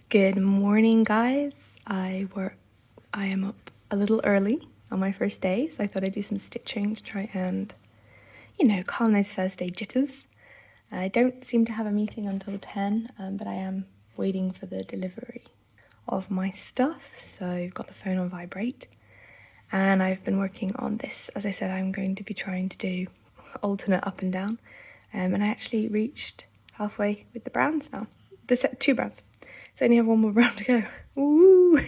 Good morning, guys. I am up a little early on my first day, so I thought I'd do some stitching to try and, calm those first day jitters. I don't seem to have a meeting until 10, but I am waiting for the delivery of my stuff, so I've got the phone on vibrate. And I've been working on this. As I said, I'm going to be trying to do alternate up and down, and I actually reached halfway with the browns now. Two browns. So I only have one more brown to go. Woo!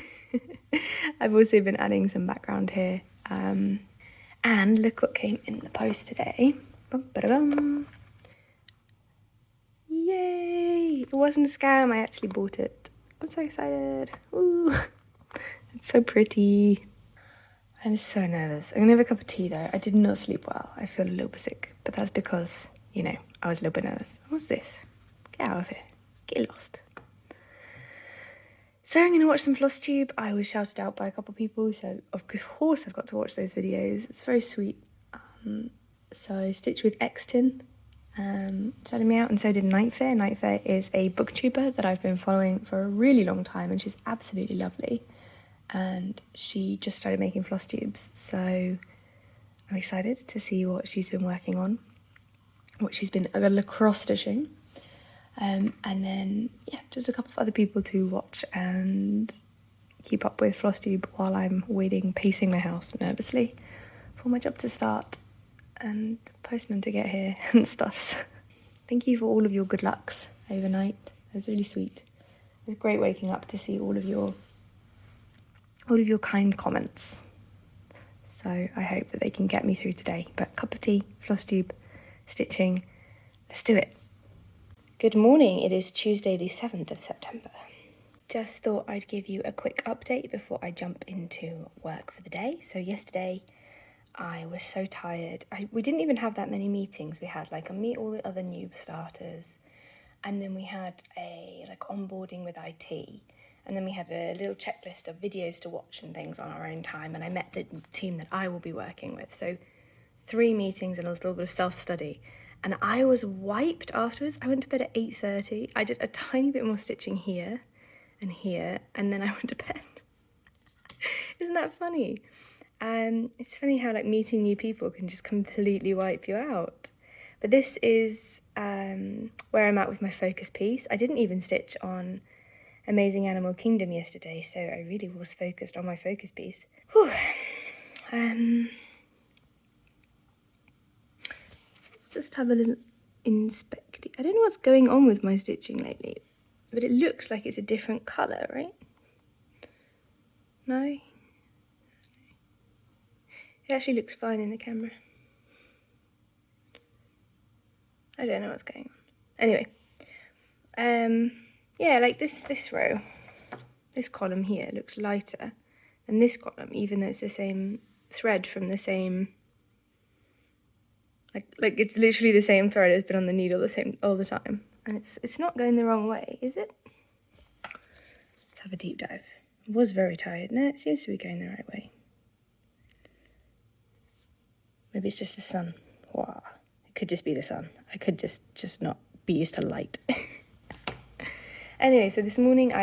I've also been adding some background here. And look what came in the post today. Bum-ba-da-bum. Yay! It wasn't a scam, I actually bought it. I'm so excited. Ooh! It's so pretty. I'm so nervous. I'm gonna have a cup of tea though. I did not sleep well. I feel a little bit sick. But that's because, I was a little bit nervous. What's this? Get out of here. Get lost. So I'm going to watch some Flosstube. I was shouted out by a couple of people, so of course I've got to watch those videos. It's very sweet. So I stitched with Exton, shouting me out, and so did Nightfair. Nightfair is a booktuber that I've been following for a really long time, and she's absolutely lovely. And she just started making Flosstubes, so I'm excited to see what she's been working on, what she's been lacrosse stitching. And then, just a couple of other people to watch and keep up with Flosstube while I'm waiting, pacing my house nervously for my job to start and the postman to get here and stuffs. Thank you for all of your good lucks overnight. It was really sweet. It was great waking up to see all of your kind comments. So I hope that they can get me through today. But cup of tea, Flosstube, stitching, let's do it. Good morning, it is Tuesday the 7th of September. Just thought I'd give you a quick update before I jump into work for the day. So yesterday I was so tired. We didn't even have that many meetings. We had meet all the other noob starters, and then we had a onboarding with IT, and then we had a little checklist of videos to watch and things on our own time, and I met the team that I will be working with. So 3 meetings and a little bit of self-study. And I was wiped afterwards. I went to bed at 8:30. I did a tiny bit more stitching here, and then I went to bed. Isn't that funny? It's funny how meeting new people can just completely wipe you out. But this is where I'm at with my focus piece. I didn't even stitch on Amazing Animal Kingdom yesterday, so I really was focused on my focus piece. Whew. Just have a little inspect. I don't know what's going on with my stitching lately, but it looks like it's a different colour, right? No? It actually looks fine in the camera. I don't know what's going on. Anyway, this row, this column here looks lighter than this column, even though it's the same thread from the same. Like it's literally the same thread has been on the needle all the time, and it's not going the wrong way, is it? Let's have a deep dive. I was very tired. No, it seems to be going the right way. Maybe it's just the sun. Wow, it could just be the sun. I could just not be used to light. Anyway, so this morning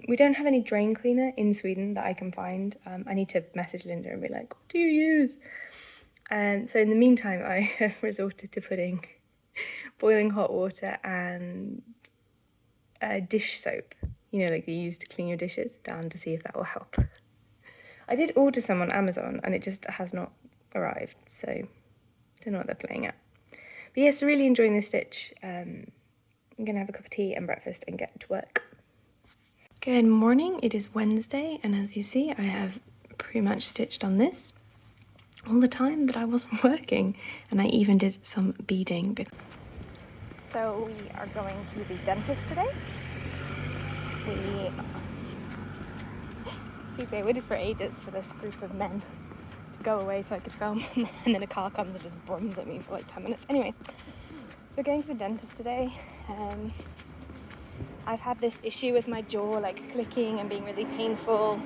we don't have any drain cleaner in Sweden that I can find. I need to message Linda and be like, what do you use? So in the meantime, I have resorted to putting boiling hot water and dish soap, they use to clean your dishes, down to see if that will help. I did order some on Amazon and it just has not arrived, so don't know what they're playing at. But yes, really enjoying this stitch. I'm going to have a cup of tea and breakfast and get to work. Good morning, it is Wednesday, and as you see, I have pretty much stitched on this all the time that I wasn't working, and I even did some beading. So we are going to the dentist today. I waited for ages for this group of men to go away so I could film, and then a car comes and just brums at me for 10 minutes. Anyway, so we're going to the dentist today. I've had this issue with my jaw clicking and being really painful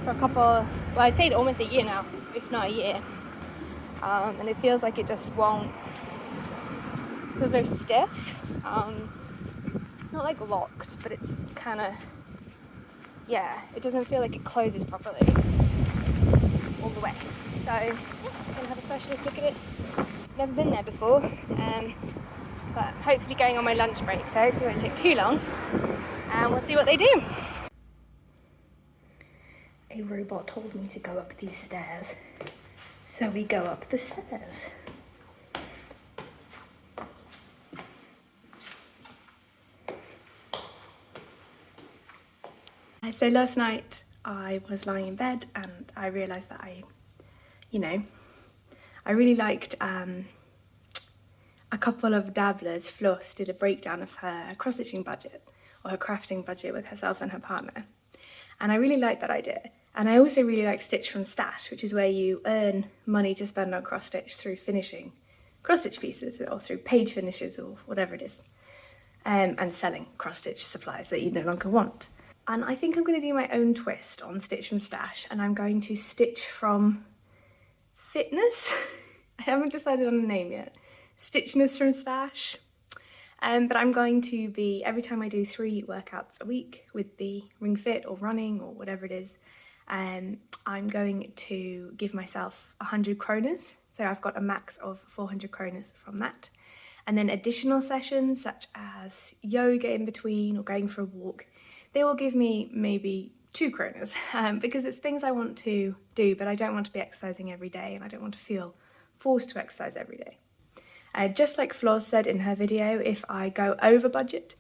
for I'd say almost a year now, if not a year. And it feels like it just won't, it feels very stiff. It's not like locked, but it's kind of, yeah, it doesn't feel like it closes properly all the way. So yeah, I'm gonna have a specialist look at it. Never been there before, but hopefully going on my lunch break, so hopefully it won't take too long, and we'll see what they do. A robot told me to go up these stairs, so we go up the stairs. So last night I was lying in bed and I realised that I really liked a couple of dabblers. Floss did a breakdown of her cross-stitching budget, or her crafting budget, with herself and her partner. And I really liked that idea. And I also really like Stitch from Stash, which is where you earn money to spend on cross-stitch through finishing cross-stitch pieces, or through page finishes, or whatever it is, and selling cross-stitch supplies that you no longer want. And I think I'm going to do my own twist on Stitch from Stash, and I'm going to stitch from Fitness. I haven't decided on a name yet. Stitchness from Stash. But I'm going to be, every time I do 3 workouts a week with the Ring Fit or running or whatever it is, I'm going to give myself 100 kronas. So I've got a max of 400 kronas from that. And then additional sessions such as yoga in between or going for a walk, they will give me maybe 2 kronas, because it's things I want to do, but I don't want to be exercising every day, and I don't want to feel forced to exercise every day. Just like Floss said in her video, if I go over budget,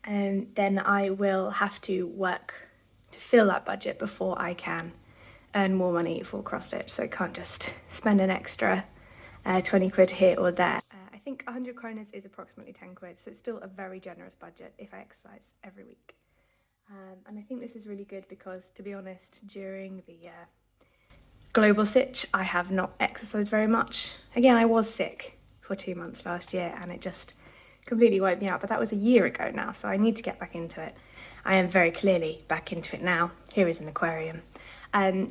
then I will have to work to fill that budget before I can earn more money for cross-stitch. So I can't just spend an extra 20 quid here or there. I think 100 kronas is approximately 10 quid, so it's still a very generous budget if I exercise every week. And I think this is really good because, to be honest, during the global sitch, I have not exercised very much. Again, I was sick for 2 months last year and it just completely wiped me out, but that was a year ago now, so I need to get back into it. I am very clearly back into it now. Here is an aquarium.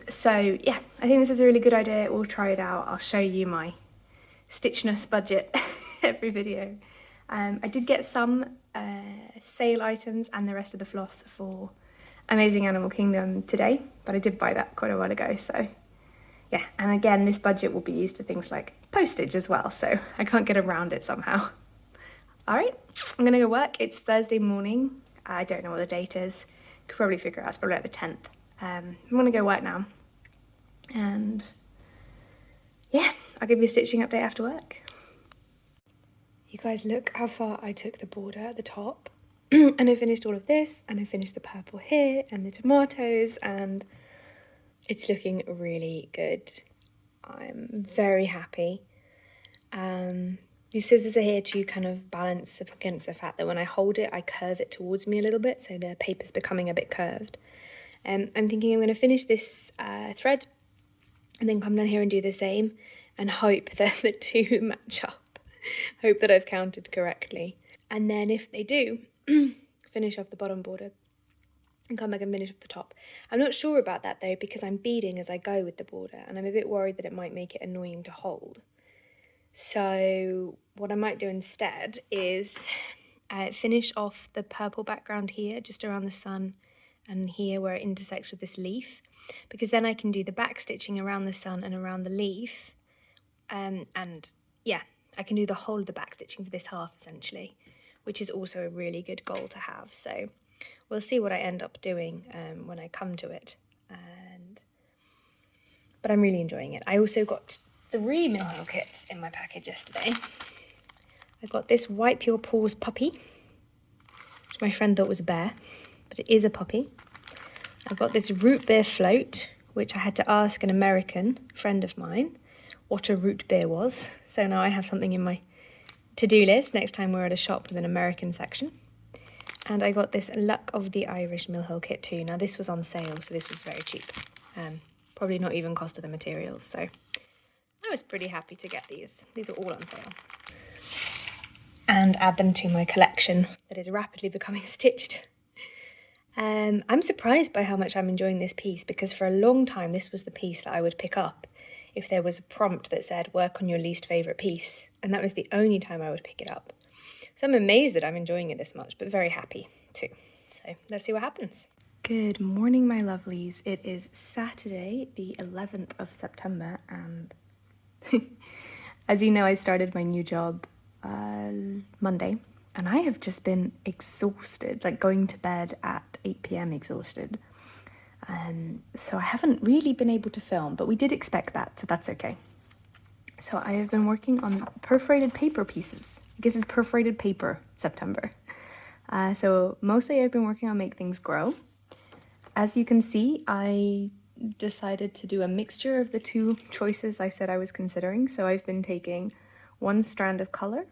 So yeah, I think this is a really good idea. We'll try it out. I'll show you my stitchness budget every video. I did get some sale items and the rest of the floss for Amazing Animal Kingdom today, but I did buy that quite a while ago, so yeah. And again, this budget will be used for things like postage as well, so I can't get around it somehow. All right, I'm gonna go work. It's Thursday morning. I don't know what the date is. Could probably figure it out. It's probably like the 10th. I'm gonna go work now, and yeah, I'll give you a stitching update after work. You guys, look how far I took the border at the top. And I finished all of this, and I finished the purple here and the tomatoes, and it's looking really good. I'm very happy. These scissors are here to kind of balance against the fact that when I hold it, I curve it towards me a little bit, so the paper's becoming a bit curved. I'm thinking I'm going to finish this thread and then come down here and do the same and hope that the two match up. Hope that I've counted correctly. And then if they do, finish off the bottom border and come back and finish off the top. I'm not sure about that though, because I'm beading as I go with the border and I'm a bit worried that it might make it annoying to hold. So what I might do instead is finish off the purple background here, just around the sun and here where it intersects with this leaf, because then I can do the back stitching around the sun and around the leaf, and yeah, I can do the whole of the back stitching for this half essentially, which is also a really good goal to have. So we'll see what I end up doing when I come to it, but I'm really enjoying it. I also got 3 mill kits in my package yesterday. I got this White Pure Paws puppy, which my friend thought was a bear, but it is a puppy. I got this root beer float, which I had to ask an American friend of mine what a root beer was. So now I have something in my to-do list next time we're at a shop with an American section. And I got this Luck of the Irish Mill Hill kit too. Now this was on sale, so this was very cheap. Probably not even cost of the materials, so I was pretty happy to get these. These are all on sale. And add them to my collection that is rapidly becoming stitched. I'm surprised by how much I'm enjoying this piece, because for a long time this was the piece that I would pick up if there was a prompt that said work on your least favourite piece, and that was the only time I would pick it up. So I'm amazed that I'm enjoying it this much, but very happy too. So let's see what happens. Good morning, my lovelies. It is Saturday, the 11th of September, and as you know, I started my new job Monday, and I have just been exhausted, like going to bed at 8 p.m. exhausted. So I haven't really been able to film, but we did expect that, so that's okay. So I have been working on perforated paper pieces. I guess it's perforated paper September. So mostly I've been working on Make Things Grow. As you can see, I decided to do a mixture of the two choices I said I was considering. So I've been taking one strand of colour,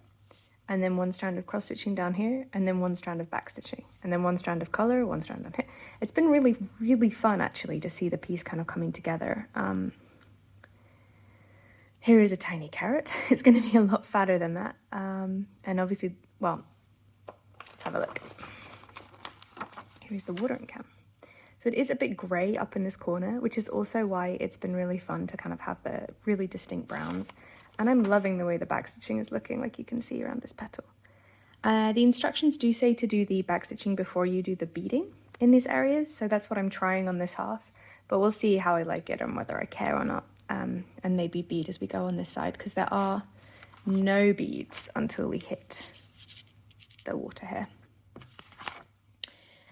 and then one strand of cross stitching down here, and then one strand of back stitching, and then one strand of colour, one strand down here. It's been really, really fun actually to see the piece kind of coming together. Here is a tiny carrot. It's going to be a lot fatter than that. And obviously, well, let's have a look. Here's the watering can. So it is a bit grey up in this corner, which is also why it's been really fun to kind of have the really distinct browns. And I'm loving the way the backstitching is looking, like you can see around this petal. The instructions do say to do the backstitching before you do the beading in these areas, so that's what I'm trying on this half. But we'll see how I like it and whether I care or not, and maybe bead as we go on this side, because there are no beads until we hit the water here.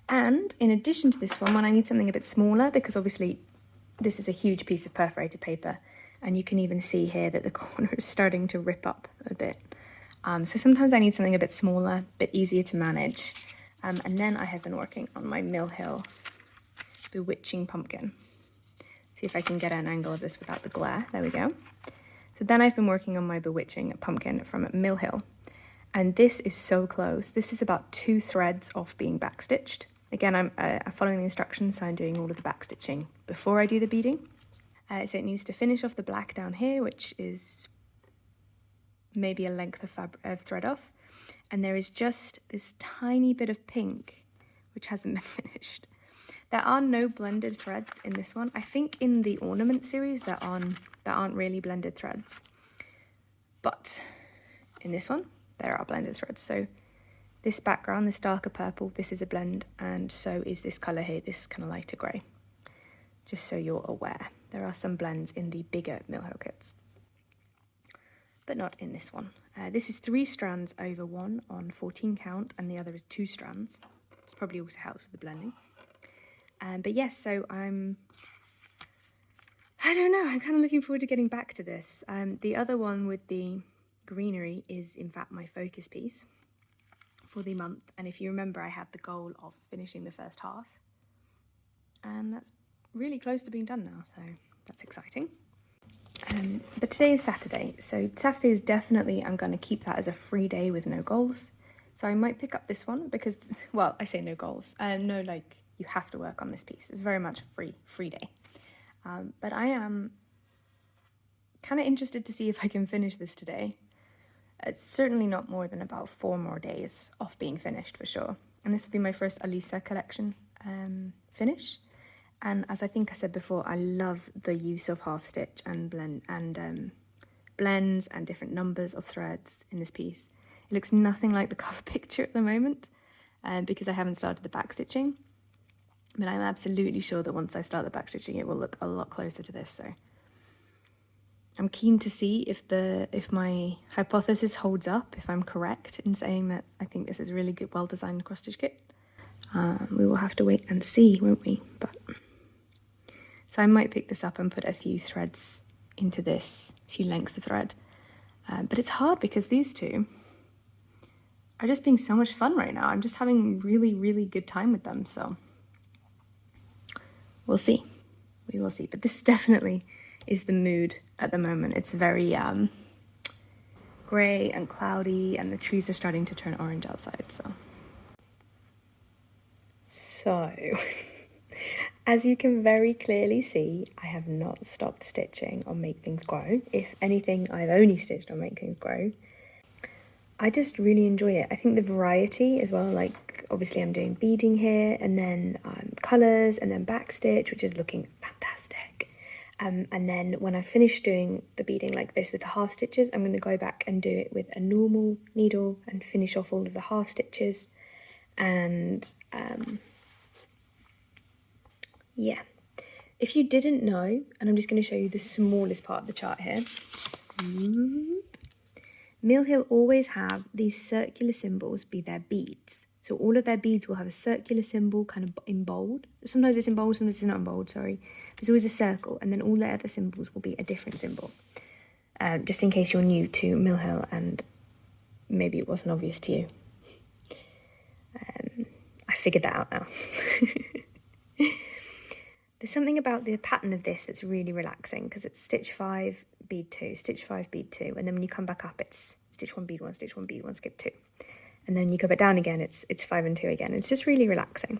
And in addition to this one, I need something a bit smaller, because obviously this is a huge piece of perforated paper, and you can even see here that the corner is starting to rip up a bit. So sometimes I need something a bit smaller, a bit easier to manage. And then I have been working on my Mill Hill Bewitching Pumpkin. See if I can get an angle of this without the glare. There we go. So then I've been working on my Bewitching Pumpkin from Mill Hill. And this is so close. This is about 2 threads off being backstitched. Again, I'm following the instructions, so I'm doing all of the backstitching before I do the beading. So it needs to finish off the black down here, which is maybe a length of thread off. And there is just this tiny bit of pink, which hasn't been finished. There are no blended threads in this one. I think in the ornament series there aren't really blended threads. But in this one, there are blended threads. So this background, this darker purple, this is a blend, and so is this colour here, this kind of lighter grey. Just so you're aware. There are some blends in the bigger Mill Hill kits, but not in this one. This is 3 strands over 1 on 14 count, and the other is 2 strands. This probably also helps with the blending. But yes, so I don't know, I'm kind of looking forward to getting back to this. The other one with the greenery is in fact my focus piece for the month, and if you remember, I had the goal of finishing the first half, and that's really close to being done now, so that's exciting. But today is Saturday, so Saturday is definitely, I'm going to keep that as a free day with no goals. So I might pick up this one because, well, I say no goals, no like you have to work on this piece. It's very much a free day. But I am kind of interested to see if I can finish this today. It's certainly not more than about 4 more days off being finished for sure. And this will be my first Alisa collection finish. And as I think I said before, I love the use of half stitch and blends and different numbers of threads in this piece. It looks nothing like the cover picture at the moment because I haven't started the back stitching. But I'm absolutely sure that once I start the back stitching, it will look a lot closer to this. So I'm keen to see if my hypothesis holds up, if I'm correct in saying that I think this is a really good, well-designed cross-stitch kit. We will have to wait and see, won't we? So I might pick this up and put a few threads into this, a few lengths of thread. But it's hard because these two are just being so much fun right now. I'm just having really, really good time with them, so we'll see. We will see. But this definitely is the mood at the moment. It's very grey and cloudy, and the trees are starting to turn orange outside, So, as you can very clearly see, I have not stopped stitching on Make Things Grow. If anything, I've only stitched on Make Things Grow. I just really enjoy it. I think the variety as well, like obviously I'm doing beading here, and then colours, and then backstitch, which is looking fantastic. And then when I finish doing the beading like this with the half stitches, I'm going to go back and do it with a normal needle and finish off all of the half stitches. And yeah, if you didn't know, and I'm just going to show you the smallest part of the chart here, Mill Hill always have these circular symbols be their beads. So all of their beads will have a circular symbol kind of in bold. Sometimes it's in bold, sometimes it's not in bold, sorry. There's always a circle, and then all the other symbols will be a different symbol. Just in case you're new to Mill Hill and maybe it wasn't obvious to you. I figured that out now. There's something about the pattern of this that's really relaxing because it's stitch 5, bead 2, stitch 5, bead 2, and then when you come back up it's stitch 1, bead 1, stitch 1, bead 1, skip 2. And then you go back down again, it's 5 and 2 again. It's just really relaxing.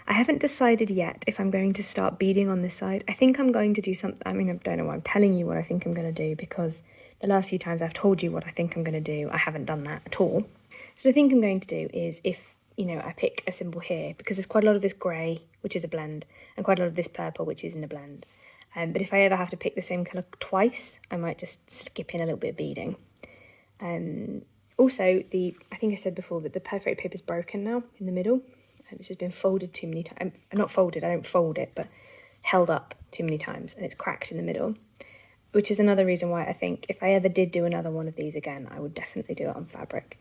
I haven't decided yet if I'm going to start beading on this side. I think I'm going to do something, I mean, I don't know why I'm telling you what I think I'm going to do, because the last few times I've told you what I think I'm going to do, I haven't done that at all. So the thing I'm going to do is, if, you know, I pick a symbol here, because there's quite a lot of this grey, which is a blend, and quite a lot of this purple, which isn't a blend. But if I ever have to pick the same colour twice, I might just skip in a little bit of beading. Also, I think I said before that the perforated paper is broken now in the middle. It's just been folded too many times. Not folded, I don't fold it, but held up too many times, and it's cracked in the middle. Which is another reason why I think if I ever did do another one of these again, I would definitely do it on fabric.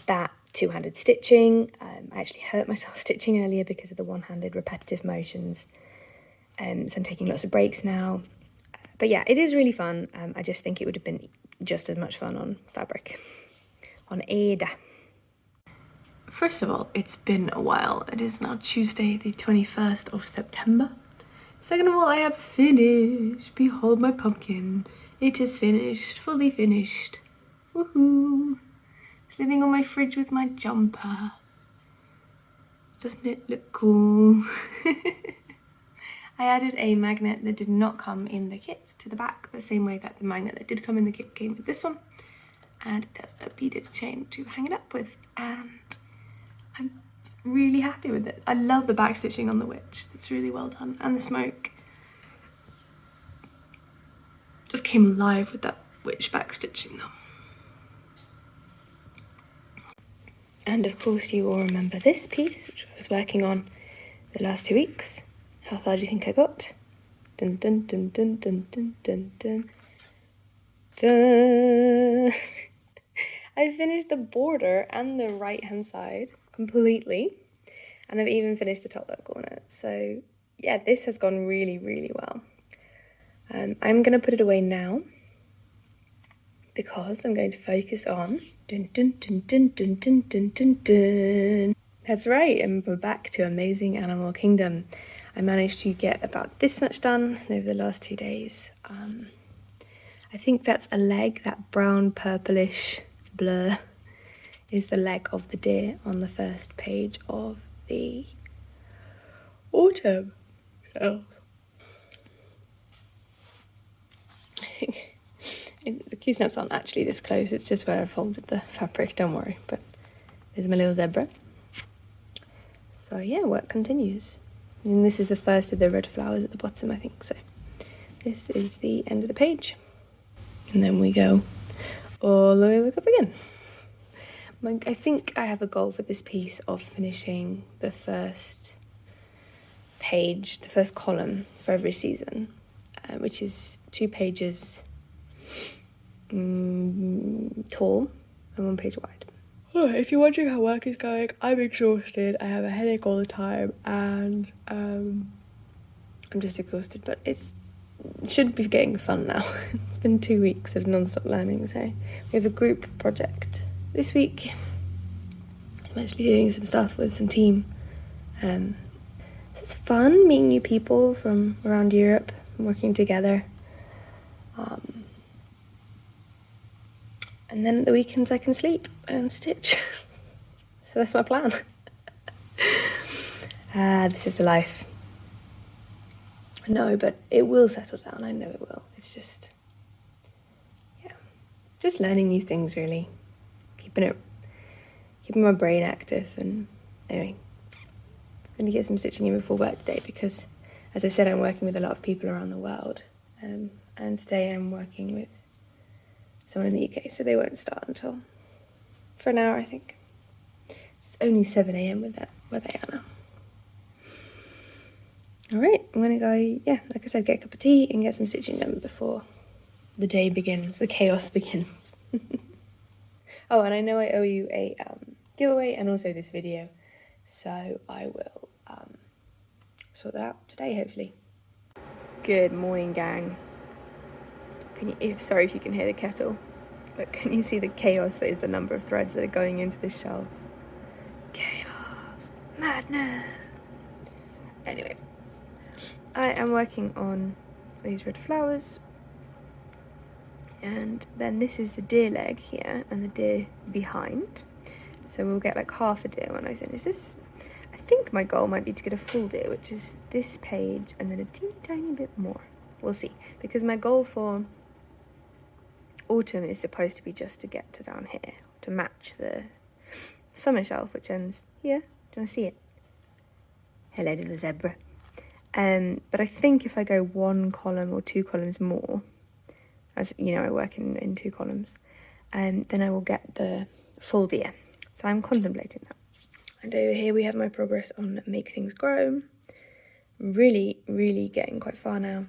That two-handed stitching, I actually hurt myself stitching earlier because of the one-handed repetitive motions. So I'm taking lots of breaks now. But yeah, it is really fun. I just think it would have been just as much fun on fabric. On Ada. First of all, it's been a while. It is now Tuesday, the 21st of September. Second of all, I have finished. Behold my pumpkin. It is finished, fully finished. Woohoo! It's living on my fridge with my jumper. Doesn't it look cool? I added a magnet that did not come in the kit to the back, the same way that the magnet that did come in the kit came with this one. And it has a beaded chain to hang it up with, and I'm really happy with it. I love the back stitching on the witch. It's really well done, and the smoke just came alive with that witch back stitching though. And of course you all remember this piece, which I was working on the last 2 weeks. How far do you think I got? Dun dun dun dun dun dun dun dun. Dun. I finished the border and the right hand side completely, and I've even finished the top left corner. So yeah, this has gone really, really well. I'm going to put it away now because I'm going to focus on dun dun dun dun dun dun dun dun dun. That's right, and we're back to Amazing Animal Kingdom. I managed to get about this much done over the last 2 days. I think that's a leg, that brown purplish blur is the leg of the deer on the first page of the autumn shelf. I think the Q-snaps aren't actually this close, it's just where I folded the fabric, don't worry. But there's my little zebra. So yeah, work continues. And this is the first of the red flowers at the bottom, I think. So this is the end of the page. And then we go all the way back up again. I think I have a goal for this piece of finishing the first page, the first column for every season, which is 2 pages tall and 1 page wide. If you're wondering how work is going, I'm exhausted. I have a headache all the time, and I'm just exhausted, but it should be getting fun now. It's been 2 weeks of non-stop learning, so we have a group project this week. I'm actually doing some stuff with some team. It's fun meeting new people from around Europe and working together. And then at the weekends I can sleep and stitch. So that's my plan. This is the life. No, but it will settle down. I know it will. It's just, yeah, just learning new things, really. Keeping my brain active. And anyway, I'm going to get some stitching in before work today because, as I said, I'm working with a lot of people around the world. and today I'm working with someone in the UK, so they won't start until for an hour, I think. It's only 7 a.m. where they are now. Alright, I'm gonna go, yeah, like I said, get a cup of tea and get some stitching done before the day begins, the chaos begins. Oh, and I know I owe you a giveaway and also this video, so I will sort that out today, hopefully. Good morning, gang. Sorry if you can hear the kettle, but can you see the chaos that is the number of threads that are going into this shelf? Chaos, madness. Anyway, I am working on these red flowers, and then this is the deer leg here and the deer behind. So we'll get like half a deer when I finish this. I think my goal might be to get a full deer, which is this page and then a teeny tiny bit more. We'll see, because my goal for autumn is supposed to be just to get to down here to match the summer shelf, which ends here. Do you want to see it? Hello, little zebra. But I think if I go 1 column or 2 columns more, as you know, I work in 2 columns, then I will get the full deer. So I'm contemplating that. And over here we have my progress on Make Things Grow. I'm really, really getting quite far now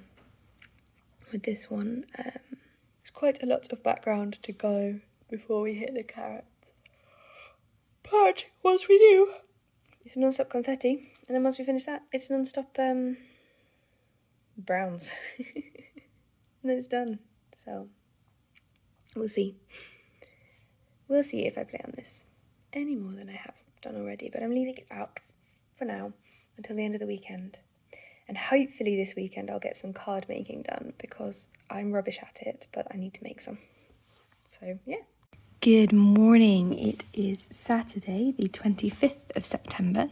with this one. There's quite a lot of background to go before we hit the carrots. But once we do, it's non-stop confetti. And then once we finish that, it's non-stop browns. And then it's done. So we'll see. We'll see if I play on this any more than I have done already, but I'm leaving it out for now until the end of the weekend. And hopefully this weekend I'll get some card making done, because I'm rubbish at it, but I need to make some. So yeah. Good morning. It is Saturday, the 25th of September,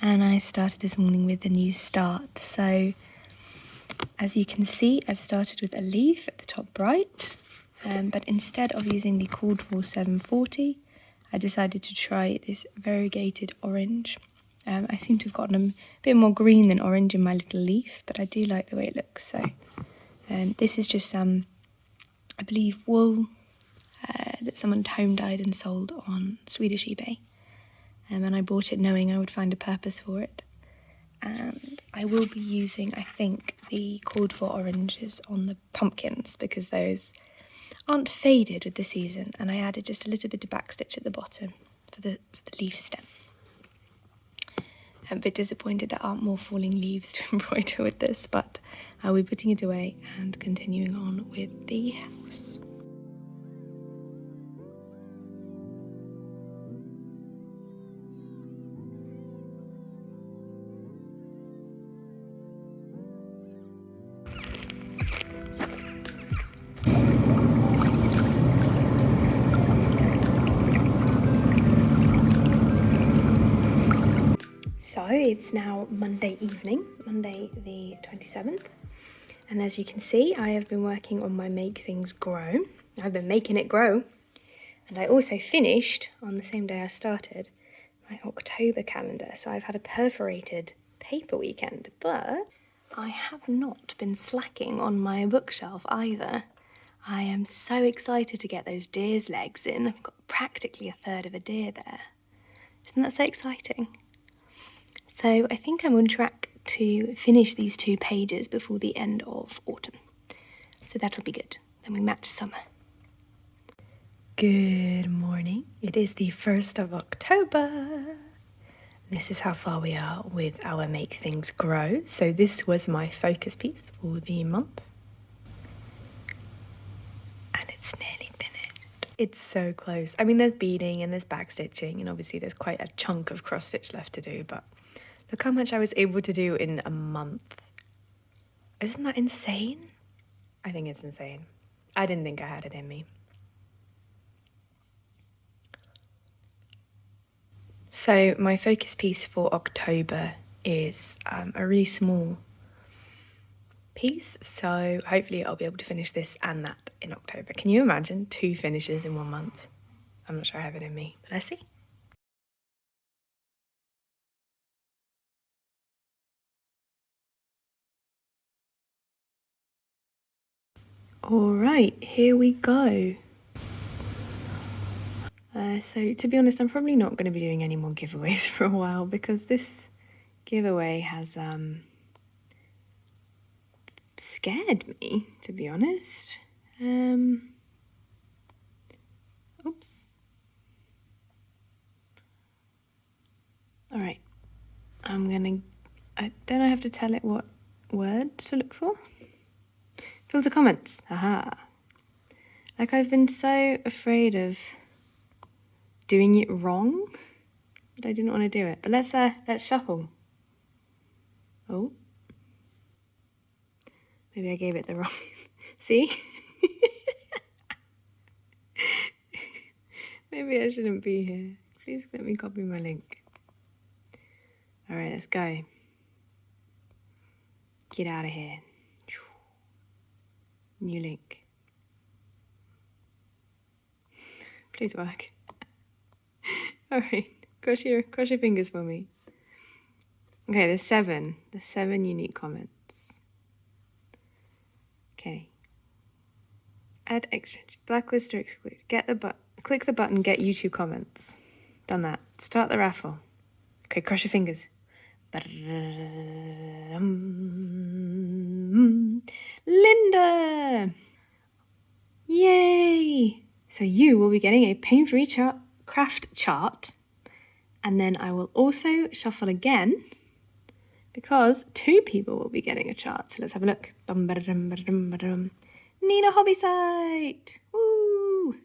and I started this morning with a new start. So as you can see, I've started with a leaf at the top right, but instead of using the Cord for 740, I decided to try this variegated orange. I seem to have gotten a bit more green than orange in my little leaf, but I do like the way it looks. So this is just I believe wool that someone had home dyed and sold on Swedish eBay, and I bought it knowing I would find a purpose for it. And I will be using, I think, the Cord for oranges on the pumpkins, because those aren't faded with the season, and I added just a little bit of backstitch at the bottom for the leaf stem. I'm a bit disappointed there aren't more falling leaves to embroider with this, but I'll be putting it away and continuing on with the house. So it's now Monday evening, Monday the 27th, and as you can see, I have been working on my Make Things Grow. I've been making it grow, and I also finished, on the same day I started, my October calendar. So I've had a perforated paper weekend, but I have not been slacking on my bookshelf either. I am so excited to get those deer's legs in. I've got practically a third of a deer there. Isn't that so exciting? So I think I'm on track to finish these 2 pages before the end of autumn. So that'll be good. Then we match summer. Good morning. It is the 1st of October. This is how far we are with our Make Things Grow. So this was my focus piece for the month. And it's nearly finished. It's so close. I mean, there's beading and there's backstitching, and obviously there's quite a chunk of cross stitch left to do, but look how much I was able to do in a month. Isn't that insane? I think it's insane. I didn't think I had it in me. So my focus piece for October is a really small piece, so hopefully I'll be able to finish this and that in October. Can you imagine 2 finishes in 1 month? I'm not sure I have it in me, but let's see. All right, here we go. So to be honest, I'm probably not going to be doing any more giveaways for a while because this giveaway has scared me, to be honest. Oops. All right, don't I have to tell it what word to look for? Filter comments, haha. Like I've been so afraid of doing it wrong that I didn't want to do it. But let's shuffle. Oh. Maybe I gave it the wrong. See? Maybe I shouldn't be here. Please let me copy my link. All right, let's go. Get out of here. New link. Please work. All right, cross your fingers for me. Okay, there's 7. There's 7 unique comments. Okay. Add extra, blacklist or exclude. Click the button, get YouTube comments. Done that. Start the raffle. Okay, cross your fingers. Linda! Yay! So you will be getting a pain-free craft chart, and then I will also shuffle again because 2 people will be getting a chart. So let's have a look. Nina Hobby Site! Woo!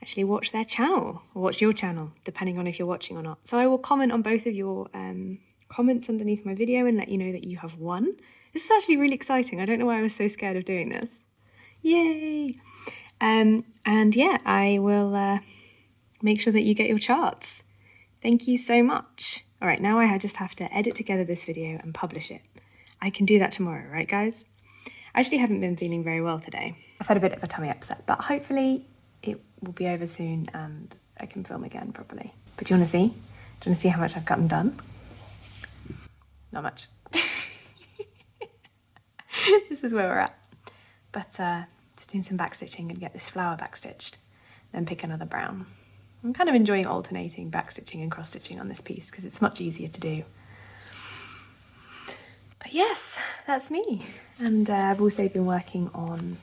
Actually watch their channel, or watch your channel, depending on if you're watching or not. So I will comment on both of your comments underneath my video and let you know that you have won. This is actually really exciting. I don't know why I was so scared of doing this. Yay! And yeah, I will make sure that you get your charts. Thank you so much. All right, now I just have to edit together this video and publish it. I can do that tomorrow, right guys? I actually haven't been feeling very well today. I've had a bit of a tummy upset, but hopefully it will be over soon and I can film again properly. But do you want to see? Do you want to see how much I've gotten done? Not much. This is where we're at. But just doing some backstitching and get this flower backstitched, then pick another brown. I'm kind of enjoying alternating backstitching and cross-stitching on this piece because it's much easier to do. But yes, that's me. And I've also been working on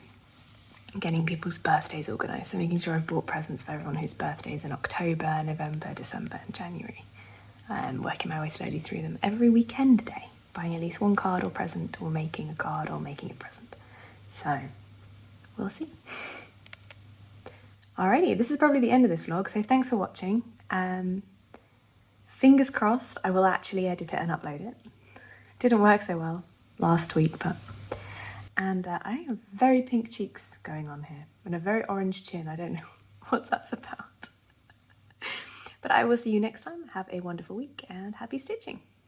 getting people's birthdays organised, so making sure I've bought presents for everyone whose birthday is in October, November, December and January. Working my way slowly through them every weekend day, buying at least one card or present, or making a card or making a present. So, we'll see. Alrighty, this is probably the end of this vlog, so thanks for watching. Fingers crossed I will actually edit it and upload it. Didn't work so well last week, but... And I have very pink cheeks going on here, and a very orange chin. I don't know what that's about. But I will see you next time. Have a wonderful week, and happy stitching.